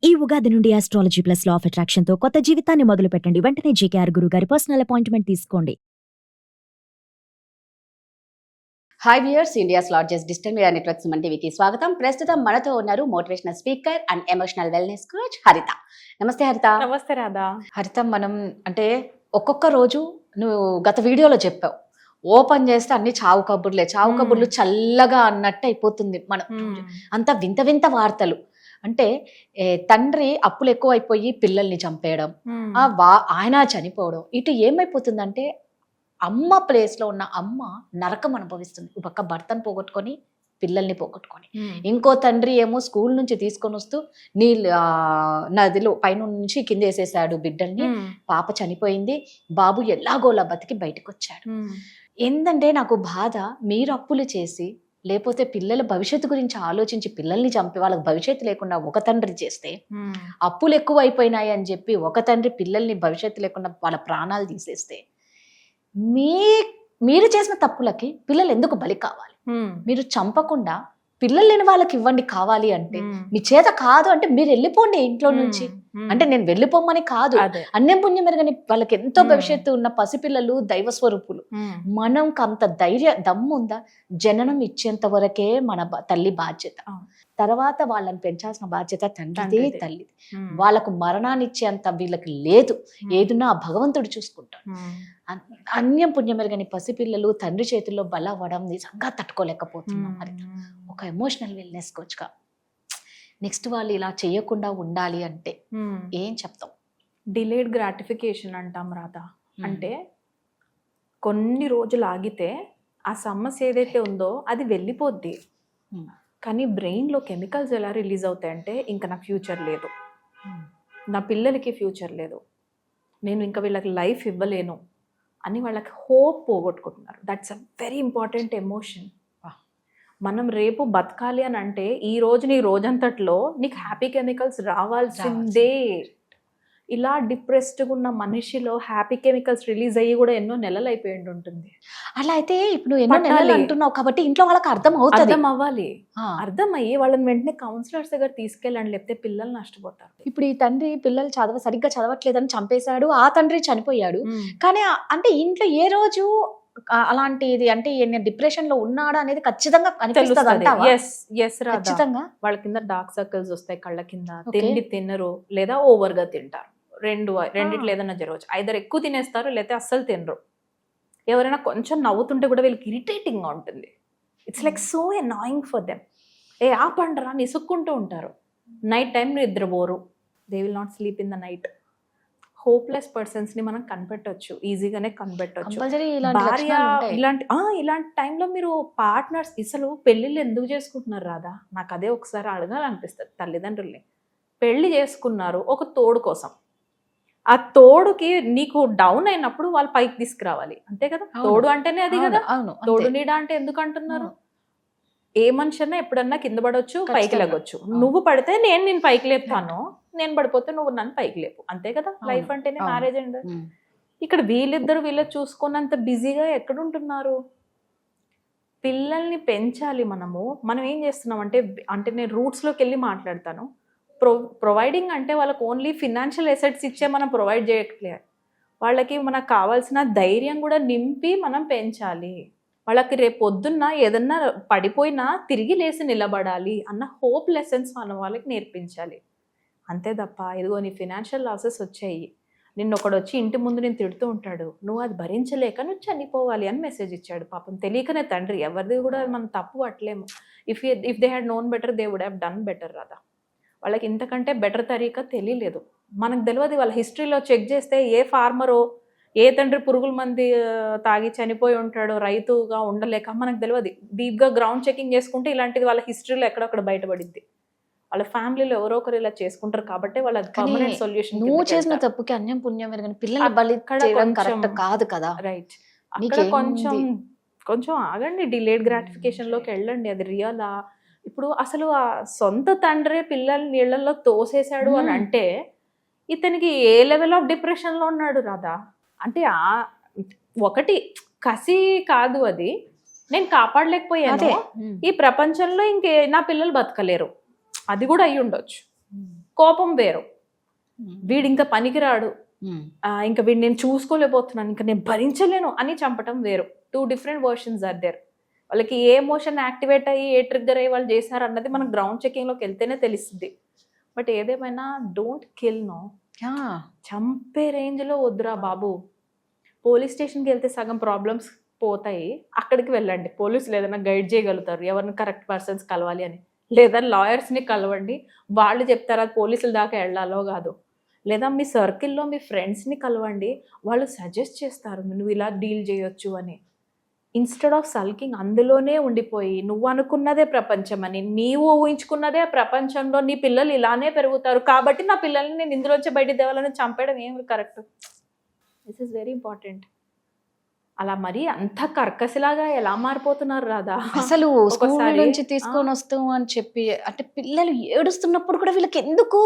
ఈ ఉగాది నుండి astrology plus law of attraction తో కొత్త జీవితాన్ని మొదలు పెట్టండి. వెంటనే జేకేఆర్ గురువు గారి పర్సనల్ అపాయింట్మెంట్ తీసుకోండి. Hi viewers, India's largest digital media network Suman టీవీకి స్వాగతం. ప్రస్తుతం మనతో ఉన్నారు motivational speaker and emotional wellness coach హరిత. నమస్తే హరిత. నమస్తే రాధా. హరిత, మనం అంటే ఒక్కొక్క రోజు నువ్వు గత వీడియోలో చెప్పావు, ఓపెన్ చేస్తే అన్ని చావు కబుర్లు చల్లగా అన్నట్టు అయిపోతుంది. మనం అంత వింత వింత వార్తలు. అంటే తండ్రి అప్పులు ఎక్కువ అయిపోయి పిల్లల్ని చంపేయడం, ఆయన చనిపోవడం, ఇటు ఏమైపోతుందంటే అమ్మ ప్లేస్లో ఉన్న అమ్మ నరకం అనుభవిస్తుంది. ఒక పక్క భర్తను పోగొట్టుకొని పిల్లల్ని పోగొట్టుకొని, ఇంకో తండ్రి ఏమో స్కూల్ నుంచి తీసుకొని వస్తూ నదిలో పైన నుంచి కింద వేసేసాడు బిడ్డల్ని, పాప చనిపోయింది, బాబు ఎలాగోలా బతికి బయటకు వచ్చాడు. ఏంటంటే నాకు బాధ, మీరు అప్పులు చేసి లేకపోతే పిల్లల భవిష్యత్తు గురించి ఆలోచించి పిల్లల్ని చంపి వాళ్ళకి భవిష్యత్తు లేకుండా ఒక తండ్రి చేస్తే, అప్పులు ఎక్కువ అయిపోయినాయి అని చెప్పి ఒక తండ్రి పిల్లల్ని భవిష్యత్తు లేకుండా వాళ్ళ ప్రాణాలు తీసేస్తే, మీరు చేసిన తప్పులకి పిల్లలు ఎందుకు బలి కావాలి? మీరు చంపకుండా పిల్లలు లేని వాళ్ళకి ఇవ్వండి కావాలి అంటే. మీ చేత కాదు అంటే మీరు వెళ్ళిపోండి ఇంట్లో నుంచి. అంటే నేను వెళ్ళిపోమని కాదు, అన్యం పుణ్యం మెరుగని వాళ్ళకి ఎంతో భవిష్యత్తు ఉన్న పసిపిల్లలు దైవ స్వరూపులు. మనకు అంత దమ్ము ఉందా? జననం ఇచ్చేంత వరకే మన తల్లి బాధ్యత, తర్వాత వాళ్ళని పెంచాల్సిన బాధ్యత తండ్రిది, తల్లిది. వాళ్ళకు మరణాన్ని ఇచ్చేంత వీళ్ళకి లేదు. ఏదున్నా భగవంతుడు చూసుకుంటాడు. అన్యం పుణ్యం మెరుగని పసిపిల్లలు తండ్రి చేతుల్లో బలవ్వడం నిజంగా తట్టుకోలేకపోతున్నాం. మరి ఒక ఎమోషనల్ వెల్నెస్ కోచ్గా నెక్స్ట్ వాళ్ళు ఇలా చేయకుండా ఉండాలి అంటే ఏం చెప్తాం? డిలేడ్ గ్రాటిఫికేషన్ అంటాం రాధా. అంటే కొన్ని రోజులు ఆగితే ఆ సమస్య ఏదైతే ఉందో అది వెళ్ళిపోద్ది, కానీ బ్రెయిన్లో కెమికల్స్ ఎలా రిలీజ్ అవుతాయంటే, ఇంకా నాకు ఫ్యూచర్ లేదు, నా పిల్లలకి ఫ్యూచర్ లేదు, నేను ఇంకా వీళ్ళకి లైఫ్ ఇవ్వలేను అని వాళ్ళకి హోప్ పోగొట్టుకుంటున్నారు. That's a very important emotion. మనం రేపు బతకాలి అని అంటే ఈ రోజు నీ రోజంతట్లో నీకు హ్యాపీ కెమికల్స్ రావాల్సిందే. ఇలా డిప్రెస్డ్గా ఉన్న మనిషిలో హ్యాపీ కెమికల్స్ రిలీజ్ అయ్యి కూడా ఎన్నో నెలలు అయిపోయి ఉంటుంది. అలా అయితే ఇప్పుడు ఎన్నో నెలలు అంటున్నావు కాబట్టి ఇంట్లో వాళ్ళకి అర్థం అవ్వాలి. అర్థమయ్యి వాళ్ళని వెంటనే కౌన్సిలర్స్ దగ్గర తీసుకెళ్ళండి, లేకపోతే పిల్లలు నష్టపోతారు. ఇప్పుడు ఈ తండ్రి పిల్లలు సరిగ్గా చదవట్లేదని చంపేశాడు, ఆ తండ్రి చనిపోయాడు. కానీ అంటే ఇంట్లో ఏ రోజు అలాంటిది అంటే డిప్రెషన్ లో ఉన్నాడా అనేది ఖచ్చితంగా ఖచ్చితంగా వాళ్ళ కింద డార్క్ సర్కిల్స్ వస్తాయి కళ్ళ కింద, తిండి తినరు లేదా ఓవర్ గా తింటారు. రెండిట్లో ఏదైనా జరగవచ్చు. ఐదర్ ఎక్కువ తినేస్తారు లేకపోతే అస్సలు తినరు. ఎవరైనా కొంచెం నవ్వుతుంటే కూడా వీళ్ళకి ఇరిటేటింగ్ గా ఉంటుంది. It's like so annoying for them. ఆపండరా అని ఇసుక్కుంటూ ఉంటారు. నైట్ టైం నిద్రపోరు, they will not sleep in the night. Hopeless persons ని మనం కనిపెట్టవచ్చు, ఈజీగానే కనిపెట్టవచ్చు. భార్య ఇలాంటి టైంలో మీరు పార్ట్నర్స్ అసలు పెళ్ళిళ్ళు ఎందుకు చేసుకుంటున్నారు రాదా? నాకు అదే ఒకసారి అడగాలనిపిస్తుంది. తల్లిదండ్రుల్ని పెళ్లి చేసుకున్నారు ఒక తోడు కోసం, ఆ తోడుకి నీకు డౌన్ అయినప్పుడు వాళ్ళు పైకి తీసుకురావాలి, అంతే కదా? తోడు అంటేనే అది కదా. తోడు నీడ అంటే ఎందుకు అంటున్నారు? ఏ మనిషి అన్నా ఎప్పుడన్నా కింద పడవచ్చు, పైకి లేగొచ్చు. నువ్వు పడితే నేను పైకి లేపుతాను, నేను పడిపోతే నువ్వు నన్ను పైకి లేపు, అంతే కదా. లైఫ్ అంటేనే మ్యారేజ్ అండి. ఇక్కడ వీళ్ళ చూసుకున్నంత బిజీగా ఎక్కడుంటున్నారు? పిల్లల్ని పెంచాలి మనం ఏం చేస్తున్నాం అంటే నేను రూట్స్లోకి వెళ్ళి మాట్లాడతాను. ప్రొవైడింగ్ అంటే వాళ్ళకి ఓన్లీ ఫినాన్షియల్ ఎసెట్స్ ఇచ్చే మనం ప్రొవైడ్ చేయట్లేదు. వాళ్ళకి మనకు కావాల్సిన ధైర్యం కూడా నింపి మనం పెంచాలి. వాళ్ళకి రేపు పొద్దున్న ఏదన్నా పడిపోయినా తిరిగి లేసి నిలబడాలి అన్న హోప్ లెసన్స్ వాళ్ళకి నేర్పించాలి, అంతే తప్ప ఇదిగో నీ ఫినాన్షియల్ లాసెస్ వచ్చాయి, నిన్న ఒకడు వచ్చి ఇంటి ముందు నేను తిడుతూ ఉంటాడు, నువ్వు అది భరించలేక నువ్వు చనిపోవాలి అని మెసేజ్ ఇచ్చాడు. పాపం తెలియకనే తండ్రి, ఎవరిది కూడా మనం తప్పు పట్టలేము. If they had known better they would have done better రాదా. వాళ్ళకి ఇంతకంటే బెటర్ తరీకా తెలియలేదు. మనకు తెలియదు. వాళ్ళ హిస్టరీలో చెక్ చేస్తే ఏ ఫార్మరో ఏ తండ్రి పురుగుల మంది తాగి చనిపోయి ఉంటాడో రైతుగా ఉండలేక మనకు తెలియదు. డీప్గా గ్రౌండ్ చెకింగ్ చేసుకుంటే ఇలాంటిది వాళ్ళ హిస్టరీలో ఎక్కడొక్కడ బయటపడింది. వాళ్ళ ఫ్యామిలీలో ఎవరో ఒకరు ఇలా చేసుకుంటారు కాబట్టి వాళ్ళ పర్మనెంట్ సొల్యూషన్. నువ్వు చేసిన తప్పుకి అన్యం పుణ్యం పిల్లలు బలి కరెక్ట్ కాదు కదా. రైట్. అక్కడ కొంచెం ఆగండి, డిలేడ్ గ్రాటిఫికేషన్ లోకి వెళ్ళండి. అది రియలా? ఇప్పుడు అసలు ఆ సొంత తండ్రే పిల్లల్ని నీళ్లలో తోసేశాడు అని అంటే ఇతనికి ఏ లెవెల్ ఆఫ్ డిప్రెషన్ లో ఉన్నాడు రాదా? అంటే ఒకటి కసి కాదు, అది నేను కాపాడలేకపోయాను, ఈ ప్రపంచంలో ఇంకే నా పిల్లలు బతకలేరు, అది కూడా అయి ఉండొచ్చు. కోపం వేరు. వీడు ఇంకా పనికిరాడు, ఇంకా వీడిని నేను చూసుకోలేకపోతున్నాను, ఇంకా నేను భరించలేను అని చంపటం వేరు. 2 different versions ఆర్ దేర్. వాళ్ళకి ఏ ఎమోషన్ యాక్టివేట్ అయ్యి ఏ ట్రిగ్గర్ అయ్యి వాళ్ళు చేశారు అన్నది మనం గ్రౌండ్ చెకింగ్లోకి వెళ్తేనే తెలుస్తుంది. బట్ ఏదేమైనా డోంట్ కిల్, నో, చంపే రేంజ్లో వద్దురా బాబు. పోలీస్ స్టేషన్కి వెళ్తే సగం ప్రాబ్లమ్స్ పోతాయి, అక్కడికి వెళ్ళండి. పోలీసులు ఏదైనా గైడ్ చేయగలుగుతారు ఎవరిని కరెక్ట్ పర్సన్స్ కలవాలి అని. లేదా లాయర్స్ని కలవండి, వాళ్ళు చెప్తారు అది పోలీసుల దాకా వెళ్ళాలో కాదు. లేదా మీ సర్కిల్లో మీ ఫ్రెండ్స్ని కలవండి, వాళ్ళు సజెస్ట్ చేస్తారు నువ్వు ఇలా డీల్ చేయొచ్చు అని. ఇన్స్టెడ్ ఆఫ్ సల్కింగ్ అందులోనే ఉండిపోయి నువ్వు అనుకున్నదే ప్రపంచం అని, నీవు ఊహించుకున్నదే ప్రపంచంలో నీ పిల్లలు ఇలానే పెరుగుతారు కాబట్టి నా పిల్లల్ని నేను ఇందులోంచి బయట దేవాలని చంపేయడం ఏమి correct? This is very important. అలా మరి అంత కర్కశలాగా ఎలా మారిపోతున్నారు రాదా? అసలు స్కూల్ నుంచి తీసుకొని వస్తాం అని చెప్పి, అంటే పిల్లలు ఏడుస్తున్నప్పుడు కూడా వీళ్ళకి ఎందుకు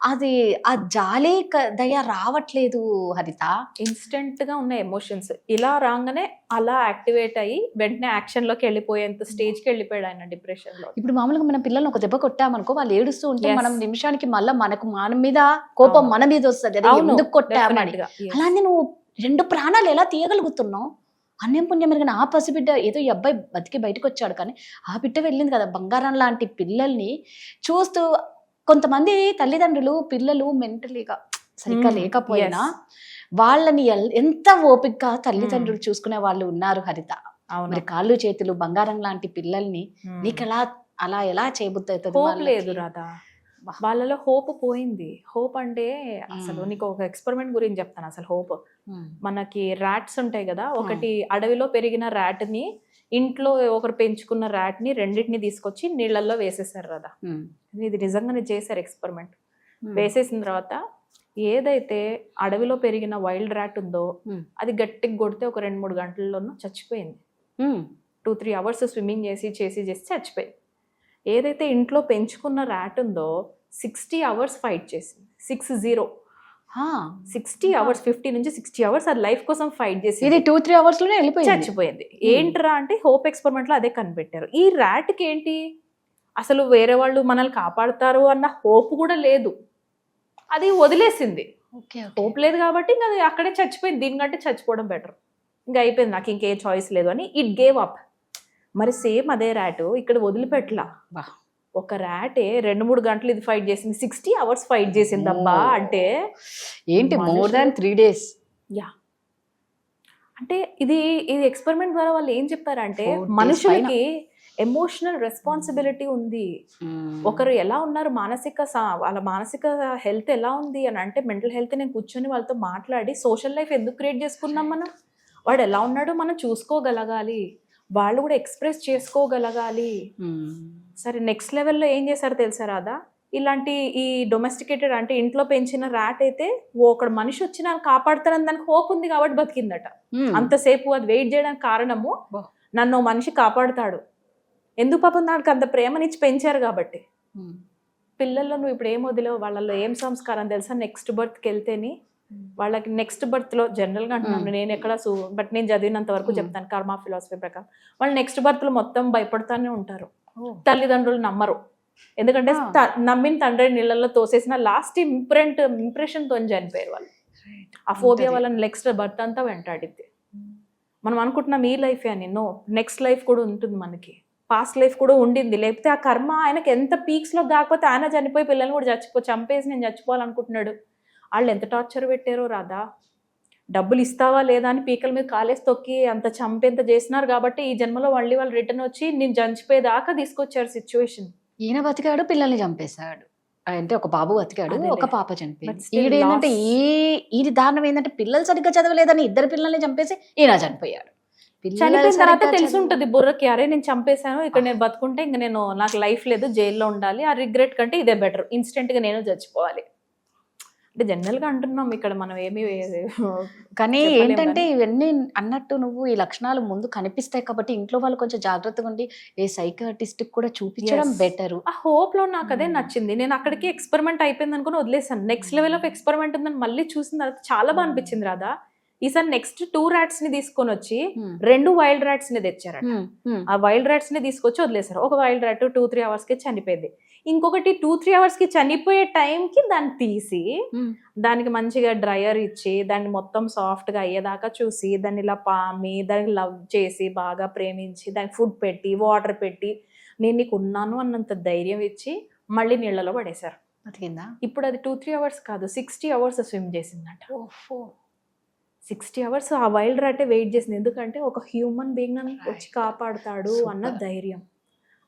అది ఆ జాలి దయ రావట్లేదు హరిత? ఇన్స్టెంట్ గా ఉన్న ఎమోషన్స్ ఇలా రాగానే అలా యాక్టివేట్ అయ్యి వెంటనే యాక్షన్ లోకి వెళ్ళిపోయేంత స్టేజ్కి వెళ్ళిపోయాడు ఆయన డిప్రెషన్ లో. ఇప్పుడు మామూలుగా మన పిల్లల్ని ఒక దెబ్బ కొట్టామనుకో, వాళ్ళు ఏడుస్తూ ఉంటే మనం నిమిషానికి మళ్ళీ మన మీద కోపం మన మీద వస్తుంది, ఎందుకు కొట్టామని. అలానే నువ్వు 2 ప్రాణాలు ఎలా తీయగలుగుతున్నావు? అన్యం పుణ్యం మెరుగని ఆ పసిబిడ్డ, ఏదో ఈ అబ్బాయి బతికి బయటకు వచ్చాడు కానీ ఆ బిడ్డ వెళ్ళింది కదా. బంగారం లాంటి పిల్లల్ని చూస్తూ కొంతమంది తల్లిదండ్రులు పిల్లలు మెంటలీగా సరిగ్గా లేకపోయినా వాళ్ళని ఎంత ఓపికగా తల్లిదండ్రులు చూసుకునే వాళ్ళు ఉన్నారు హరిత. మరి కాళ్ళు చేతులు బంగారం లాంటి పిల్లల్ని నీకు అలా ఎలా చేయబుద్ధి అవుతుంది? లేదు రాదా, వాళ్ళలో హోప్ పోయింది. హోప్ అంటే అసలు నీకు ఒక ఎక్స్పెరిమెంట్ గురించి చెప్తాను. అసలు హోప్, మనకి ర్యాట్స్ ఉంటాయి కదా, ఒకటి అడవిలో పెరిగిన ర్యాట్ ని ఇంట్లో ఒకరు పెంచుకున్న ర్యాట్ ని రెండింటిని తీసుకొచ్చి నీళ్ళల్లో వేసేసారు కదా. ఇది నిజంగానే చేశారు ఎక్స్పెరిమెంట్. వేసేసిన తర్వాత ఏదైతే అడవిలో పెరిగిన వైల్డ్ ర్యాట్ ఉందో అది గట్టిగా కొడితే ఒక 2-3 గంటల్లోనూ చచ్చిపోయింది. 2-3 అవర్స్ స్విమ్మింగ్ చేసి చచ్చిపోయింది. ఏదైతే ఇంట్లో పెంచుకున్న ర్యాట్ ఉందో 60 అవర్స్ ఫైట్ చేసింది. 60 అవర్స్, 50 నుంచి 60 అవర్స్ అది లైఫ్ కోసం ఫైట్ చేసి 2-3 అవర్స్ లోనే చచ్చిపోయింది. ఏంట్రా అంటే హోప్ ఎక్స్పెరిమెంట్ లో అదే కనిపెట్టారు. ఈ ర్యాట్ కి ఏంటి అసలు వేరే వాళ్ళు మనల్ని కాపాడుతారు అన్న హోప్ కూడా లేదు, అది వదిలేసింది. హోప్ లేదు కాబట్టి ఇంకా అది అక్కడే చచ్చిపోయింది. దీనికంటే చచ్చిపోవడం బెటర్, ఇంకా అయిపోయింది, నాకు ఇంకే చాయిస్ లేదు అని ఇట్ గేవ్ అప్. మరి సేమ్ అదే ర్యాట్ ఇక్కడ వదిలిపెట్టలా. ఒక ర్యాటే 2-3 గంటలు ఇది ఫైట్ చేసింది, 60 అవర్స్ ఫైట్ చేసింది అబ్బా. అంటే ఏంటి, మోర్ దాన్ 3 days. యా, అంటే ఇది ఎక్స్పెరిమెంట్ ద్వారా వాళ్ళు ఏం చెప్పారంటే మనుషులకి ఎమోషనల్ రెస్పాన్సిబిలిటీ ఉంది. ఒకరు ఎలా ఉన్నారు, వాళ్ళ మానసిక హెల్త్ ఎలా ఉంది అని అంటే, మెంటల్ హెల్త్ నేను కూర్చొని వాళ్ళతో మాట్లాడి సోషల్ లైఫ్ ఎందుకు క్రియేట్ చేసుకున్నాం మనం, వాడు ఎలా ఉన్నాడో మనం చూసుకోగలగాలి, వాళ్ళు కూడా ఎక్స్ప్రెస్ చేసుకోగలగాలి. సరే నెక్స్ట్ లెవెల్లో ఏం చేశారు తెలుసా రాదా, ఇలాంటి ఈ డొమెస్టికేటెడ్ అంటే ఇంట్లో పెంచిన ర్యాట్ అయితే ఒకడు మనిషి వచ్చి నన్ను కాపాడుతానని దానికి హోప్ ఉంది కాబట్టి బతికిందట. అంతసేపు అది వెయిట్ చేయడానికి కారణము నన్ను మనిషి కాపాడుతాడు, ఎందుకు పాపం దానికి అంత ప్రేమనిచ్చి పెంచారు కాబట్టి. పిల్లల్లో నువ్వు ఇప్పుడు ఏం వదిలేవు, వాళ్ళలో ఏం సంస్కారం తెలుసా, నెక్స్ట్ బర్త్కి వెళ్తేనే వాళ్ళకి నెక్స్ట్ బర్త్ లో జనరల్ గా అంటున్నాను నేను ఎక్కడ బట్ నేను చదివినంత వరకు చెప్తాను కర్మ ఫిలాసఫీ ప్రకారం, వాళ్ళు నెక్స్ట్ బర్త్ లో మొత్తం భయపడుతూనే ఉంటారు. తల్లిదండ్రులు నమ్మరు, ఎందుకంటే నమ్మిన తండ్రి నీళ్ళల్లో తోసేసిన లాస్ట్ ఇంప్రెషన్ తో చనిపోయారు వాళ్ళు. ఆ ఫోబియా వాళ్ళని నెక్స్ట్ బర్త్ అంతా వెంటాడిద్ది. మనం అనుకుంటున్నాం ఈ లైఫ్ అని, నో, నెక్స్ట్ లైఫ్ కూడా ఉంటుంది మనకి, పాస్ట్ లైఫ్ కూడా ఉండింది. లేకపోతే ఆ కర్మ ఆయనకి ఎంత పీక్స్ లో కాకపోతే ఆయన చనిపోయి పిల్లల్ని కూడా చంపేసి నేను చచ్చిపోవాలనుకుంటున్నాడు. వాళ్ళు ఎంత టార్చర్ పెట్టారో రాదా, డబ్బులు ఇస్తావా లేదా అని పీకల మీద కాలేసి తొక్కి అంత చంపేంత చేసినారు కాబట్టి ఈ జన్మలో మళ్ళీ వాళ్ళు రిటర్న్ వచ్చి నేను చచ్చిపోయేదాకా తీసుకొచ్చారు సిచ్యువేషన్. ఈయన బతికాడు, పిల్లల్ని చంపేశాడు, అంటే ఒక బాబు బతికాడు, ఒక పాప చనిపోయింది. ఈడేంటంటే ఈ దారుణం ఏంటంటే పిల్లలు సరిగ్గా చదవలేదని 2 పిల్లల్ని చంపేసి ఈయన చనిపోయాడు. చనిపోయిన తర్వాత తెలిసి ఉంటుంది బుర్రకి, అరే నేను చంపేశాను, ఇక్కడ నేను బతుకుంటే ఇంకా నాకు లైఫ్ లేదు, జైల్లో ఉండాలి, ఆ రిగ్రెట్ కంటే ఇదే బెటర్, ఇన్స్టెంట్ గా నేను చచ్చిపోవాలి. అంటే జనరల్ గా అంటున్నాం ఇక్కడ మనం ఏమి, కానీ ఏంటంటే ఇవన్నీ అన్నట్టు నువ్వు ఈ లక్షణాలు ముందు కనిపిస్తాయి కాబట్టి ఇంట్లో వాళ్ళు కొంచెం జాగ్రత్తగా ఉండి ఏ సైకాటిస్ట్ కూడా చూపించడం బెటర్. ఆ హోప్ లో నాకు అదే నచ్చింది. నేను అక్కడికి ఎక్స్పెరిమెంట్ అయిపోయింది అనుకుని వదిలేసాను. నెక్స్ట్ లెవెల్ ఆఫ్ ఎక్స్పెరిమెంట్ ఉందని మళ్ళీ చూసిన తర్వాత చాలా బాగా అనిపించింది రాదా. ఈసారి నెక్స్ట్ 2 ర్యాట్స్ ని తీసుకొని వచ్చి 2 వైల్డ్ ర్యాట్స్ ని తెచ్చారట. ఆ వైల్డ్ ర్యాట్స్ ని తీసుకొచ్చి వదిలేసారు. ఒక వైల్డ్ ర్యాట్ 2-3 అవర్స్ కి చనిపోయింది. ఇంకొకటి 2-3 అవర్స్కి చనిపోయే టైంకి దాన్ని తీసి దానికి మంచిగా డ్రయర్ ఇచ్చి దాన్ని మొత్తం సాఫ్ట్గా అయ్యేదాకా చూసి దాన్ని ఇలా పామి దానికి లవ్ చేసి బాగా ప్రేమించి దానికి ఫుడ్ పెట్టి వాటర్ పెట్టి నేను నీకు ఉన్నాను అన్నంత ధైర్యం ఇచ్చి మళ్ళీ నీళ్ళలో పడేశారు. బతికిందా? ఇప్పుడు అది 2-3 అవర్స్ కాదు, 60 అవర్స్ స్విమ్ చేసిందంట. 60 అవర్స్ ఆ వైల్డ్ రాటే వెయిట్ చేసింది. ఎందుకంటే ఒక హ్యూమన్ బీయింగ్ నన్ను వచ్చి కాపాడుతాడు అన్న ధైర్యం.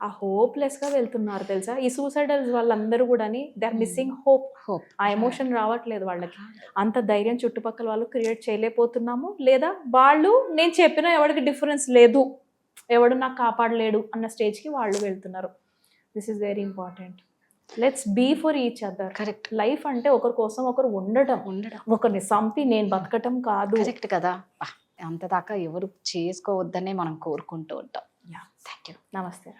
ఆ హోప్లెస్గా వెళ్తున్నారు తెలుసా. ఈ సూసైడల్స్ వాళ్ళందరూ కూడా దే ఆర్ మిస్సింగ్ హోప్. ఆ ఎమోషన్ రావట్లేదు వాళ్ళకి. అంత ధైర్యం చుట్టుపక్కల వాళ్ళు క్రియేట్ చేయలేకపోతున్నాము. లేదా వాళ్ళు నేను చెప్పినా ఎవరికి డిఫరెన్స్ లేదు, ఎవడు నాకు కాపాడలేడు అన్న స్టేజ్కి వాళ్ళు వెళ్తున్నారు. This is very important. Let's be for each other. Correct. Life అంటే ఒకరి కోసం ఒకరు ఉండటం, ఒకరిని చంపి నేను బతకటం కాదు. కరెక్ట్ కదా. అంత దాకా ఎవరు చేసుకోవద్దనే మనం కోరుకుంటూ ఉంటాం. Thank you. నమస్తే.